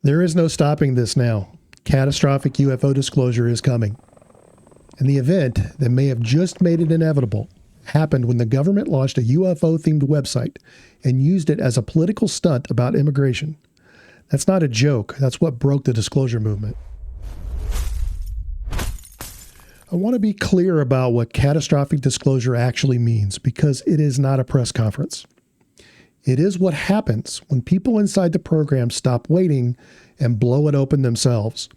There is no stopping this now. Catastrophic UFO disclosure is coming. And the event that may have just made it inevitable happened when the government launched a UFO-themed website and used it as a political stunt about immigration. That's not a joke. That's what broke the disclosure movement. I want to be clear about what catastrophic disclosure actually means because it is not a press conference. It is what happens when people inside the program stop waiting and blow it open themselves.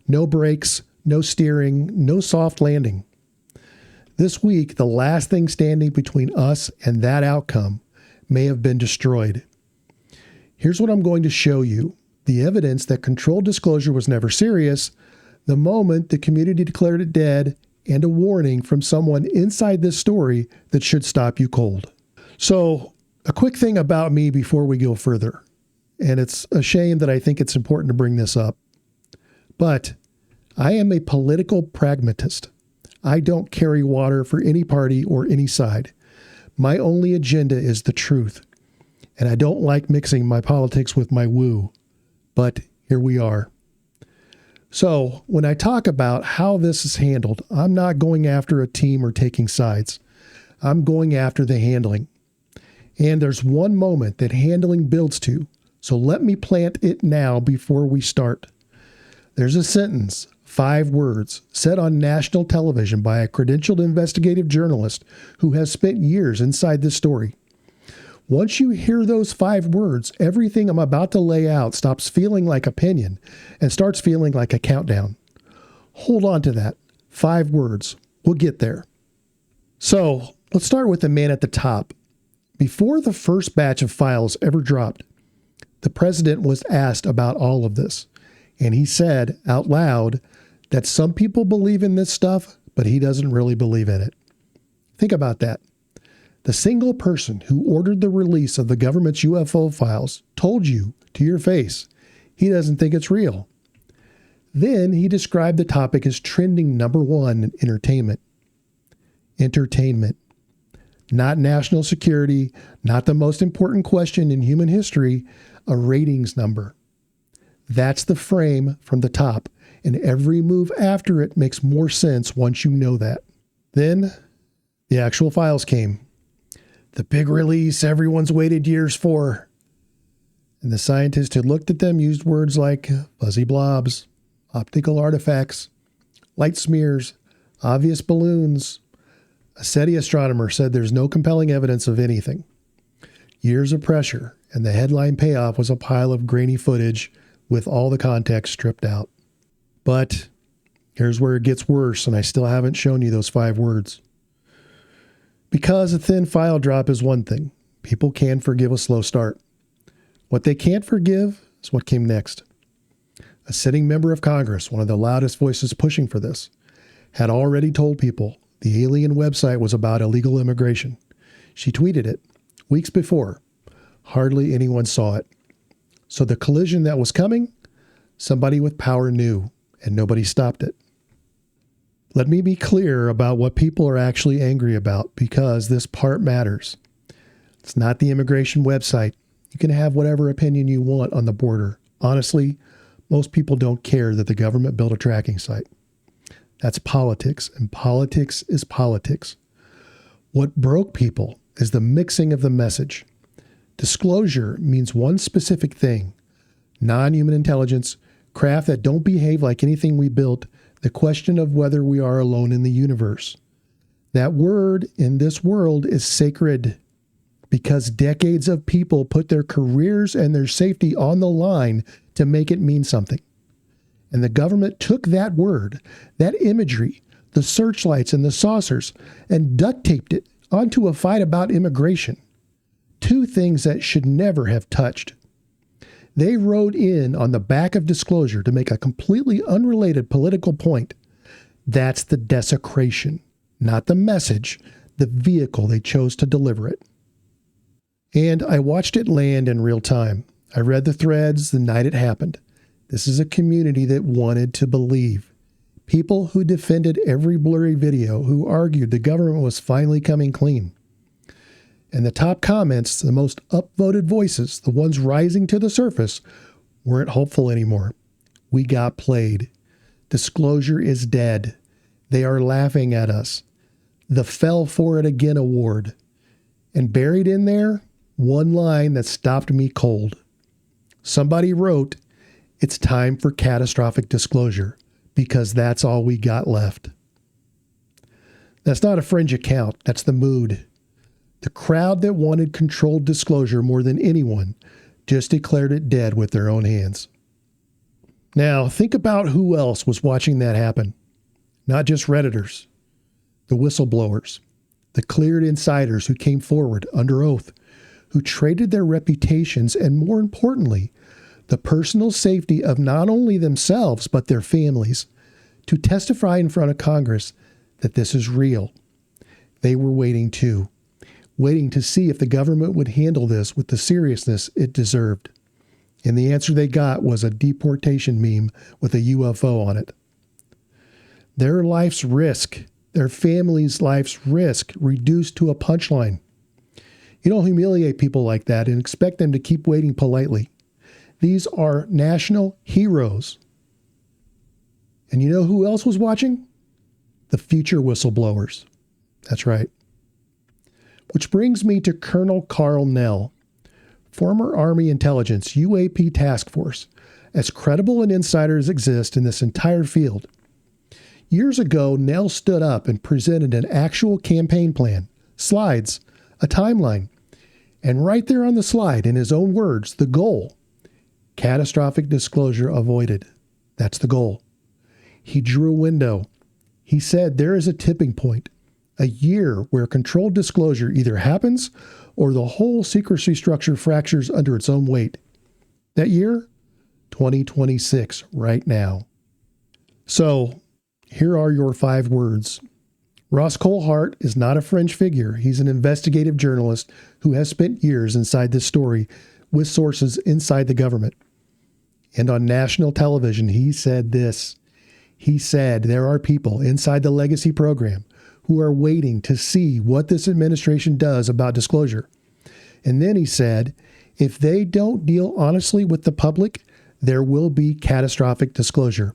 No brakes, no steering, no soft landing. This week, the last thing standing between us and that outcome may have been destroyed. Here's what I'm going to show you. The evidence that controlled disclosure was never serious, the moment the community declared it dead, and a warning from someone inside this story that should stop you cold. So, a quick thing about me before we go further, and it's a shame that I think it's important to bring this up, but I am a political pragmatist. I don't carry water for any party or any side. My only agenda is the truth, and I don't like mixing my politics with my woo, but here we are. So when I talk about how this is handled, I'm not going after a team or taking sides. I'm going after the handling. And there's one moment that handling builds to, so let me plant it now before we start. There's a sentence, 5 words, said on national television by a credentialed investigative journalist who has spent years inside this story. Once you hear those 5 words, everything I'm about to lay out stops feeling like opinion and starts feeling like a countdown. Hold on to that. 5 words. We'll get there. So let's start with the man at the top. Before the first batch of files ever dropped, the president was asked about all of this, and he said out loud that some people believe in this stuff, but he doesn't really believe in it. Think about that. The single person who ordered the release of the government's UFO files told you to your face he doesn't think it's real. Then he described the topic as trending number 1 in entertainment. Entertainment. Not national security, not the most important question in human history, a ratings number. That's the frame from the top, and every move after it makes more sense once you know that. Then the actual files came. The big release everyone's waited years for. And the scientist who looked at them used words like fuzzy blobs, optical artifacts, light smears, obvious balloons. A SETI astronomer said there's no compelling evidence of anything. Years of pressure, and the headline payoff was a pile of grainy footage with all the context stripped out. But here's where it gets worse, and I still haven't shown you those 5 words. Because a thin file drop is one thing. People can forgive a slow start. What they can't forgive is what came next. A sitting member of Congress, one of the loudest voices pushing for this, had already told people the alien website was about illegal immigration. She tweeted it weeks before. Hardly anyone saw it. So the collision that was coming, somebody with power knew, and nobody stopped it. Let me be clear about what people are actually angry about, because this part matters. It's not the immigration website. You can have whatever opinion you want on the border. Honestly, most people don't care that the government built a tracking site. That's politics, and politics is politics. What broke people is the mixing of the message. Disclosure means one specific thing: non-human intelligence, craft that don't behave like anything we built, the question of whether we are alone in the universe. That word in this world is sacred because decades of people put their careers and their safety on the line to make it mean something. And the government took that word, that imagery, the searchlights and the saucers, and duct taped it onto a fight about immigration. 2 things that should never have touched. They rode in on the back of disclosure to make a completely unrelated political point. That's the desecration, not the message, the vehicle they chose to deliver it. And I watched it land in real time. I read the threads the night it happened. This is a community that wanted to believe. People who defended every blurry video, who argued the government was finally coming clean. And the top comments, the most upvoted voices, the ones rising to the surface, weren't hopeful anymore. We got played. Disclosure is dead. They are laughing at us. The Fell for It Again award. And buried in there, one line that stopped me cold. Somebody wrote, "It's time for catastrophic disclosure, because that's all we got left." That's not a fringe account. That's the mood. The crowd that wanted controlled disclosure more than anyone just declared it dead with their own hands. Now, think about who else was watching that happen. Not just Redditors, the whistleblowers, the cleared insiders who came forward under oath, who traded their reputations and, more importantly, the personal safety of not only themselves but their families to testify in front of Congress that this is real. They were waiting too, waiting to see if the government would handle this with the seriousness it deserved. And the answer they got was a deportation meme with a UFO on it. Their life's risk, their family's life's risk, reduced to a punchline. You don't humiliate people like that and expect them to keep waiting politely. These are national heroes. And you know who else was watching? The future whistleblowers. That's right. Which brings me to Colonel Carl Nell, former Army Intelligence UAP Task Force, as credible an insider as exists in this entire field. Years ago, Nell stood up and presented an actual campaign plan, slides, a timeline, and right there on the slide, in his own words, the goal: catastrophic disclosure avoided. That's the goal. He drew a window. He said there is a tipping point, a year where controlled disclosure either happens or the whole secrecy structure fractures under its own weight. That year? 2026, right now. So, here are your 5 words. Ross Coulthart is not a fringe figure. He's an investigative journalist who has spent years inside this story with sources inside the government. And on national television, he said this. He said there are people inside the legacy program who are waiting to see what this administration does about disclosure. And then he said, if they don't deal honestly with the public, there will be catastrophic disclosure.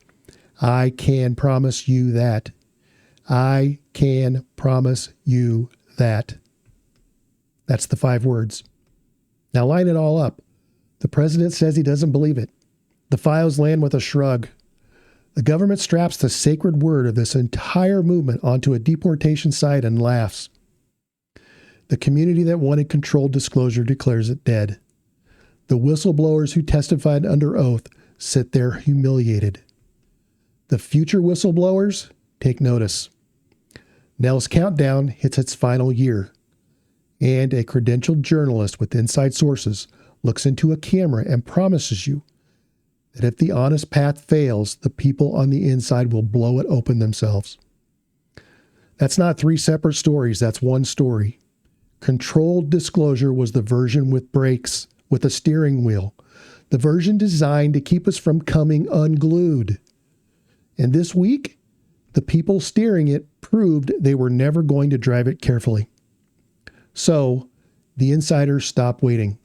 I can promise you that. I can promise you that. That's the 5 words. Now line it all up. The president says he doesn't believe it. The files land with a shrug. The government straps the sacred word of this entire movement onto a deportation site and laughs. The community that wanted controlled disclosure declares it dead. The whistleblowers who testified under oath sit there humiliated. The future whistleblowers take notice. Nell's countdown hits its final year, and a credentialed journalist with inside sources looks into a camera and promises you that if the honest path fails, the people on the inside will blow it open themselves. That's not 3 separate stories. That's one story. Controlled disclosure was the version with brakes, with a steering wheel, the version designed to keep us from coming unglued. And this week, the people steering it proved they were never going to drive it carefully. So, the insiders stopped waiting,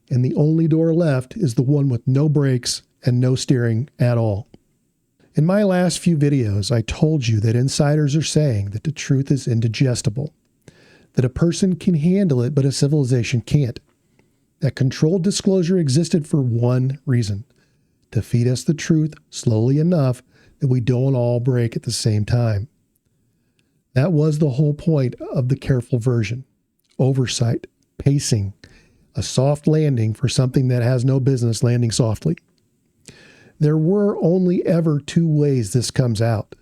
and the only door left is the one with no brakes and no steering at all. In my last few videos, I told you that insiders are saying that the truth is indigestible, that a person can handle it, but a civilization can't, that controlled disclosure existed for one reason: to feed us the truth slowly enough that we don't all break at the same time. That was the whole point of the careful version. Oversight, pacing, a soft landing for something that has no business landing softly. There were only ever 2 ways this comes out: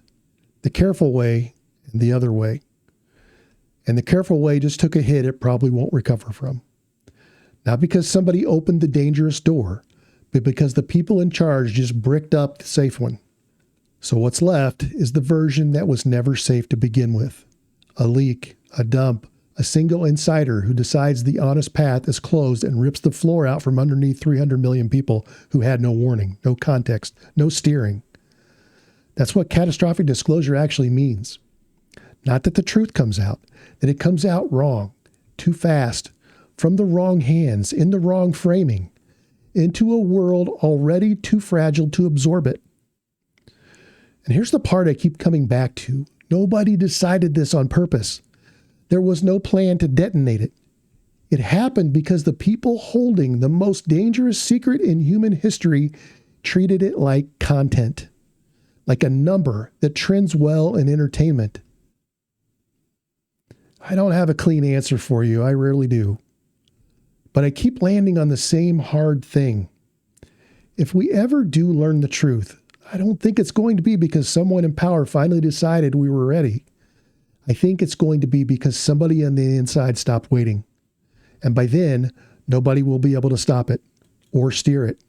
the careful way and the other way. And the careful way just took a hit it probably won't recover from. Not because somebody opened the dangerous door, but because the people in charge just bricked up the safe one. So what's left is the version that was never safe to begin with. A leak, a dump, a single insider who decides the honest path is closed and rips the floor out from underneath 300 million people who had no warning, no context, no steering. That's what catastrophic disclosure actually means. Not that the truth comes out, that it comes out wrong, too fast, from the wrong hands, in the wrong framing. into a world already too fragile to absorb it. And here's the part I keep coming back to. Nobody decided this on purpose. There was no plan to detonate it. It happened because the people holding the most dangerous secret in human history treated it like content, like a number that trends well in entertainment. I don't have a clean answer for you. I rarely do. But I keep landing on the same hard thing. If we ever do learn the truth, I don't think it's going to be because someone in power finally decided we were ready. I think it's going to be because somebody on the inside stopped waiting. And by then, nobody will be able to stop it or steer it.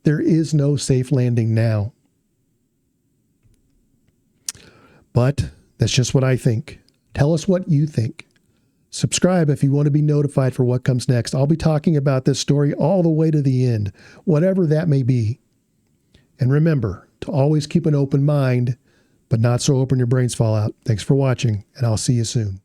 There is no safe landing now. But that's just what I think. Tell us what you think. Subscribe if you want to be notified for what comes next. I'll be talking about this story all the way to the end, whatever that may be. And remember to always keep an open mind, but not so open your brains fall out. Thanks for watching, and I'll see you soon.